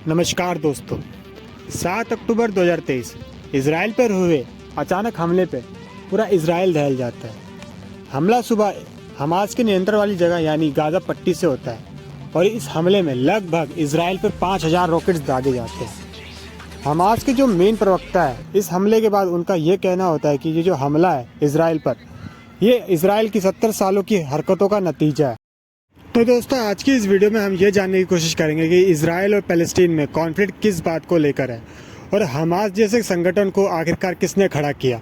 नमस्कार दोस्तों, 7 अक्टूबर 2023 इजराइल पर हुए अचानक हमले पे पूरा इजराइल दहल जाता है। हमला सुबह हमास के नियंत्रण वाली जगह यानी गाजा पट्टी से होता है और इस हमले में लगभग इजराइल पर 5000 रॉकेट्स दागे जाते हैं। हमास के जो मेन प्रवक्ता है, इस हमले के बाद उनका ये कहना होता है कि ये जो हमला है इजराइल पर, ये इजराइल की 70 सालों की हरकतों का नतीजा है। तो दोस्तों, आज की इस वीडियो में हम ये जानने की कोशिश करेंगे कि इजराइल और पैलेस्टीन में कॉन्फ्लिक्ट किस बात को लेकर है और हमास जैसे संगठन को आखिरकार किसने खड़ा किया।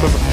7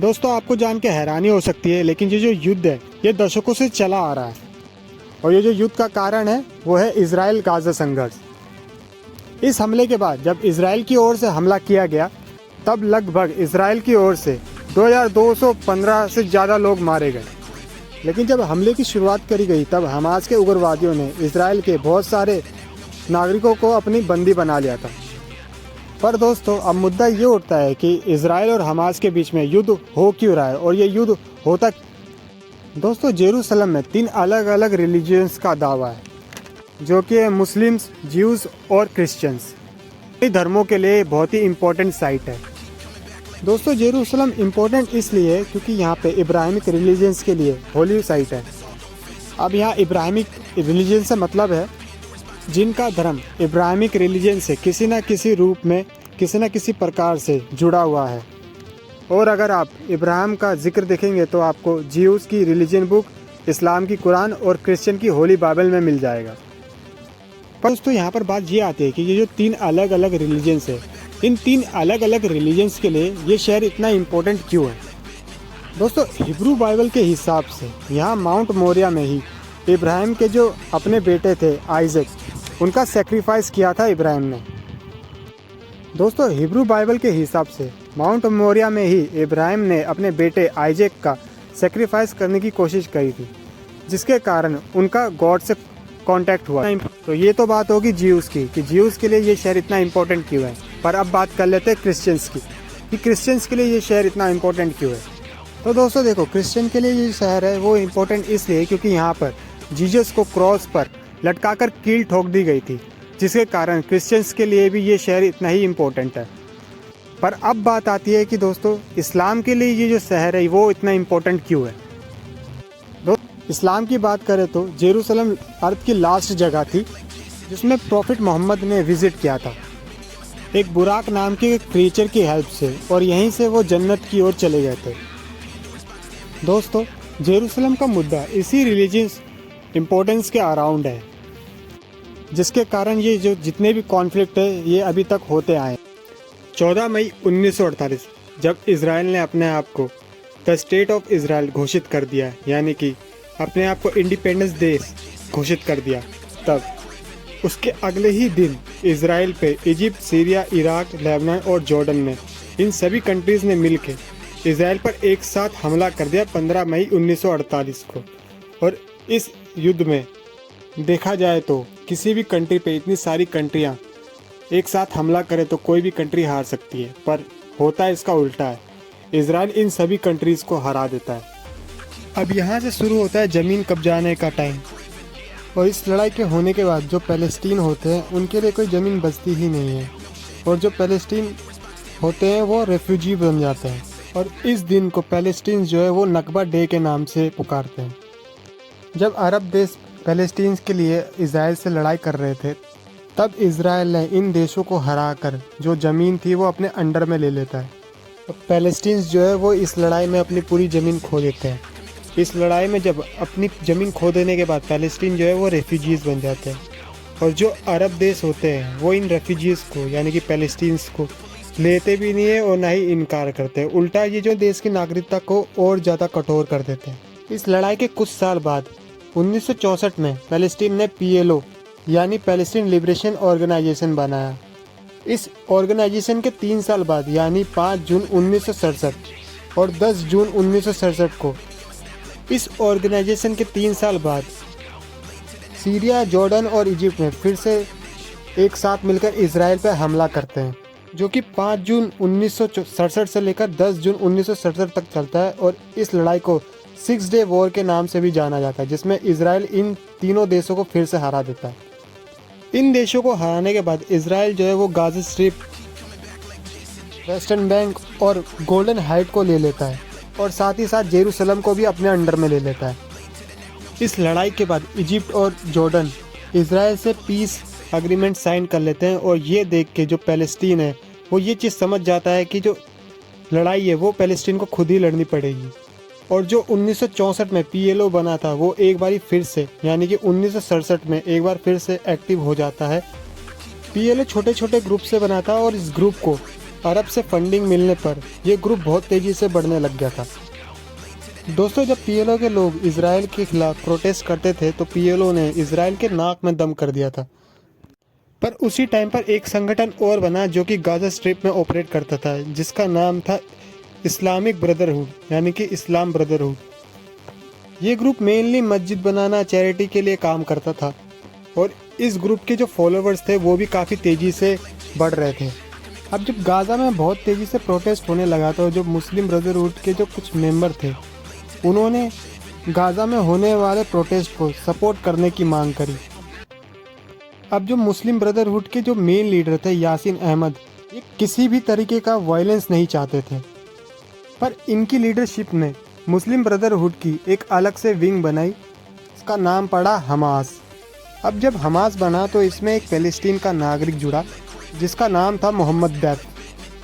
दोस्तों, आपको जान के हैरानी हो सकती है, लेकिन ये जो युद्ध है ये दशकों से चला आ रहा है और ये जो युद्ध का कारण है वो है इजराइल गाजा संघर्ष। इस हमले के बाद जब इजराइल की ओर से हमला किया गया, तब लगभग इजराइल की ओर से 2215 से ज़्यादा लोग मारे गए। लेकिन जब हमले की शुरुआत करी गई, तब हमास के उग्रवादियों ने इजराइल के बहुत सारे नागरिकों को अपनी बंदी बना लिया था। पर दोस्तों, अब मुद्दा ये उठता है कि इजराइल और हमास के बीच में युद्ध हो क्यों रहा है और ये युद्ध होता। दोस्तों, जेरूसलम में 3 अलग अलग रिलीजियंस का दावा है, जो कि मुस्लिम्स, ज्यूज और क्रिश्चियंस। धर्मों के लिए बहुत ही इम्पोर्टेंट साइट है। दोस्तों, जेरूसलम इम्पोर्टेंट इसलिए है क्योंकि यहाँ पे इब्राहिमिक रिलीजियंस के लिए होली साइट है। अब यहाँ इब्राहिमिक रिलीजन से मतलब है जिनका धर्म इब्राहिमिक रिलीजन से किसी न किसी रूप में, किसी न किसी प्रकार से जुड़ा हुआ है। और अगर आप इब्राहिम का जिक्र देखेंगे तो आपको ज्यूज़ की रिलीजन बुक, इस्लाम की कुरान और क्रिश्चियन की होली बाइबल में मिल जाएगा। पर दोस्तों, यहाँ पर बात ये आती है कि ये जो 3 अलग अलग रिलीजन्स है, इन 3 अलग अलग रिलीजन्स के लिए ये शहर इतना इम्पोर्टेंट क्यों है। दोस्तों, हिब्रू बाइबल के हिसाब से यहाँ माउंट मोरिया में ही इब्राहिम के जो अपने बेटे थे आइजक, उनका सेक्रीफाइस किया था इब्राहिम ने। दोस्तों, हिब्रू बाइबल के हिसाब से माउंट मोरिया में ही इब्राहिम ने अपने बेटे आइजक का सेक्रीफाइस करने की कोशिश करी थी, जिसके कारण उनका गॉड से कांटेक्ट हुआ। तो ये तो बात होगी ज्यूज़ की कि ज्यूज़ के लिए ये शहर इतना इम्पोर्टेंट क्यों है। पर अब बात कर लेते हैं क्रिश्चियंस की कि क्रिश्चियंस के लिए ये शहर इतना इम्पोर्टेंट क्यों है। तो दोस्तों देखो, क्रिश्चियन के लिए ये शहर है वो इम्पोर्टेंट इसलिए क्योंकि यहाँ पर जीसस को क्रॉस पर लटकाकर कील ठोक दी गई थी, जिसके कारण क्रिश्चियंस के लिए भी ये शहर इतना ही इम्पोर्टेंट है। पर अब बात आती है कि दोस्तों, इस्लाम के लिए ये जो शहर है वो इतना इम्पोर्टेंट क्यों है। इस्लाम की बात करें तो जेरूसलम अर्थ की लास्ट जगह थी जिसमें प्रॉफिट मोहम्मद ने विजिट किया था एक बुराक नाम के क्रीचर की हेल्प से, और यहीं से वो जन्नत की ओर चले गए थे। दोस्तों, जेरूसलम का मुद्दा इसी रिलीजियस इम्पोर्टेंस के अराउंड है, जिसके कारण ये जो जितने भी कॉन्फ्लिक्ट है ये अभी तक होते आए। 14 मई 1948 जब इजराइल ने अपने आप को द स्टेट ऑफ इजराइल घोषित कर दिया, यानी कि अपने आप को इंडिपेंडेंस देश घोषित कर दिया, तब उसके अगले ही दिन इजराइल पे इजिप्ट, सीरिया, इराक, लेबनान और जॉर्डन ने, इन सभी कंट्रीज़ ने मिलकर इजराइल पर एक साथ हमला कर दिया 15 मई 1948 को। और इस युद्ध में देखा जाए तो किसी भी कंट्री पे इतनी सारी कंट्रियां एक साथ हमला करे तो कोई भी कंट्री हार सकती है, पर होता है इसका उल्टा है। इजराइल इन सभी कंट्रीज़ को हरा देता है। अब यहाँ से शुरू होता है ज़मीन कब्जाने का टाइम, और इस लड़ाई के होने के बाद जो पैलेस्टीन होते हैं उनके लिए कोई ज़मीन बचती ही नहीं है, और जो पैलेस्टीन होते हैं वो रेफ्यूजी बन जाते हैं। और इस दिन को पैलेस्टीन जो है वो नकबा डे के नाम से पुकारते हैं। जब अरब देश पैलेस्टीन के लिए इजराइल से लड़ाई कर रहे थे, तब इजराइल ने इन देशों को हराकर जो ज़मीन थी वो अपने अंडर में ले लेता है। और पैलेस्टीन जो है वो इस लड़ाई में अपनी पूरी ज़मीन खो देते हैं। इस लड़ाई में जब अपनी ज़मीन खो देने के बाद पैलेस्टीन जो है वो रेफ्यूजीज़ बन जाते हैं, और जो अरब देश होते हैं वो इन रेफ्यूजीज़ को यानी कि पैलेस्टीन्स को लेते भी नहीं है और ना ही इनकार करते हैं। उल्टा ये जो देश की नागरिकता को और ज़्यादा कठोर कर देते हैं। इस लड़ाई के कुछ साल बाद 1964 में पैलेस्टीन ने PLO यानी पैलेस्टीन लिबरेशन ऑर्गेनाइजेशन बनाया। इस ऑर्गेनाइजेशन के 3 साल बाद यानी 5 जून 1967 और 10 जून 1967 को इस ऑर्गेनाइजेशन के 3 साल बाद सीरिया, जॉर्डन और इजिप्ट में फिर से एक साथ मिलकर इजराइल पर हमला करते हैं, जो कि 5 जून 1967 से लेकर 10 जून 1967 तक चलता है। और इस लड़ाई को 6 डे वॉर के नाम से भी जाना जाता है, जिसमें इजराइल इन तीनों देशों को फिर से हरा देता है। इन देशों को हराने के बाद इजराइल जो है वो गाजा स्ट्रिप, वेस्टर्न बैंक और गोल्डन हाइट को ले लेता है और साथ ही साथ जेरूसलम को भी अपने अंडर में ले लेता है। इस लड़ाई के बाद इजिप्ट और जॉर्डन इजराइल से पीस एग्रीमेंट साइन कर लेते हैं और ये देख के जो पैलेस्टीन है वो ये चीज़ समझ जाता है कि जो लड़ाई है वो पैलेस्टीन को खुद ही लड़नी पड़ेगी। और जो 1964 में PLO बना था वो एक बार फिर से यानी कि 1967 में एक बार फिर से एक्टिव हो जाता है। PLO छोटे छोटे ग्रुप से बना था और इस ग्रुप को अरब से फंडिंग मिलने पर यह ग्रुप बहुत तेज़ी से बढ़ने लग गया था। दोस्तों, जब PLO के लोग इजराइल के खिलाफ प्रोटेस्ट करते थे तो PLO ने इजराइल के नाक में दम कर दिया था। पर उसी टाइम पर एक संगठन और बना जो कि गाजा स्ट्रिप में ऑपरेट करता था, जिसका नाम था इस्लामिक ब्रदरहुड यानी कि इस्लाम ब्रदरहुड। ये ग्रुप मेनली मस्जिद बनाना, चैरिटी के लिए काम करता था और इस ग्रुप के जो फॉलोअर्स थे वो भी काफ़ी तेज़ी से बढ़ रहे थे। अब जब गाज़ा में बहुत तेज़ी से प्रोटेस्ट होने लगा तो जो मुस्लिम ब्रदरहुड के जो कुछ मेंबर थे उन्होंने गाज़ा में होने वाले प्रोटेस्ट को सपोर्ट करने की मांग करी। अब जो मुस्लिम ब्रदरहुड के जो मेन लीडर थे यासीन अहमद, ये किसी भी तरीके का वायलेंस नहीं चाहते थे, पर इनकी लीडरशिप में मुस्लिम ब्रदरहुड की एक अलग से विंग बनाई, इसका नाम पड़ा हमास। अब जब हमास बना तो इसमें एक फ़लस्तीन का नागरिक जुड़ा जिसका नाम था मोहम्मद दैफ,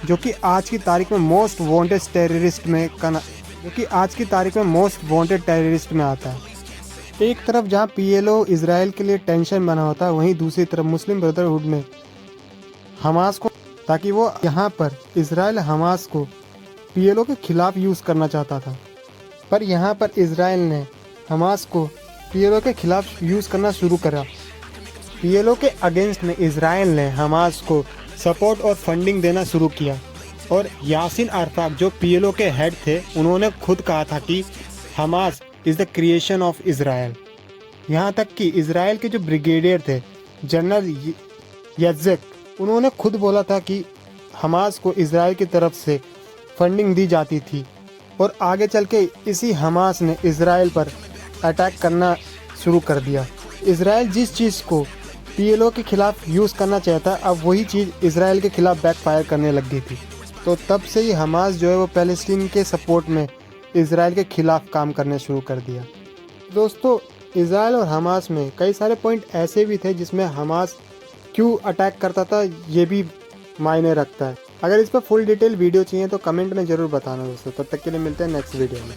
जो कि आज की तारीख में मोस्ट वांटेड टेररिस्ट में आता है। एक तरफ जहां PLO इजराइल के लिए टेंशन बना होता है, वहीं दूसरी तरफ मुस्लिम ब्रदरहुड ने हमास को, ताकि वो यहाँ पर इजराइल हमास को PLO के खिलाफ यूज़ करना चाहता था, पर यहाँ पर इजराइल ने हमास को PLO के खिलाफ यूज़ करना शुरू करा। PLO के अगेंस्ट में इजराइल ने हमास को सपोर्ट और फंडिंग देना शुरू किया और यासिन अरफात जो PLO के हेड थे उन्होंने खुद कहा था कि Hamas is the creation of Israel. यहाँ तक कि इज़राइल के जो ब्रिगेडियर थे जनरल यज़ेक, उन्होंने खुद बोला था कि हमास को इज़राइल की तरफ से फंडिंग दी जाती थी और आगे चल के इसी हमास ने इज़राइल पर अटैक करना शुरू कर दिया। इज़राइल जिस चीज़ को PLO के खिलाफ यूज़ करना चाहता, अब वही चीज़ इज़राइल के खिलाफ बैकफायर करने लग गई थी। तो तब से ही हमास जो है वो पैलेस्टीन के सपोर्ट में इज़राइल के खिलाफ काम करने शुरू कर दिया। दोस्तों, इज़राइल और हमास में कई सारे पॉइंट ऐसे भी थे जिसमें हमास क्यों अटैक करता था ये भी मायने रखता है। अगर इस पर फुल डिटेल वीडियो चाहिए तो कमेंट में ज़रूर बताना दोस्तों। तब तक के लिए मिलते हैं नेक्स्ट वीडियो में।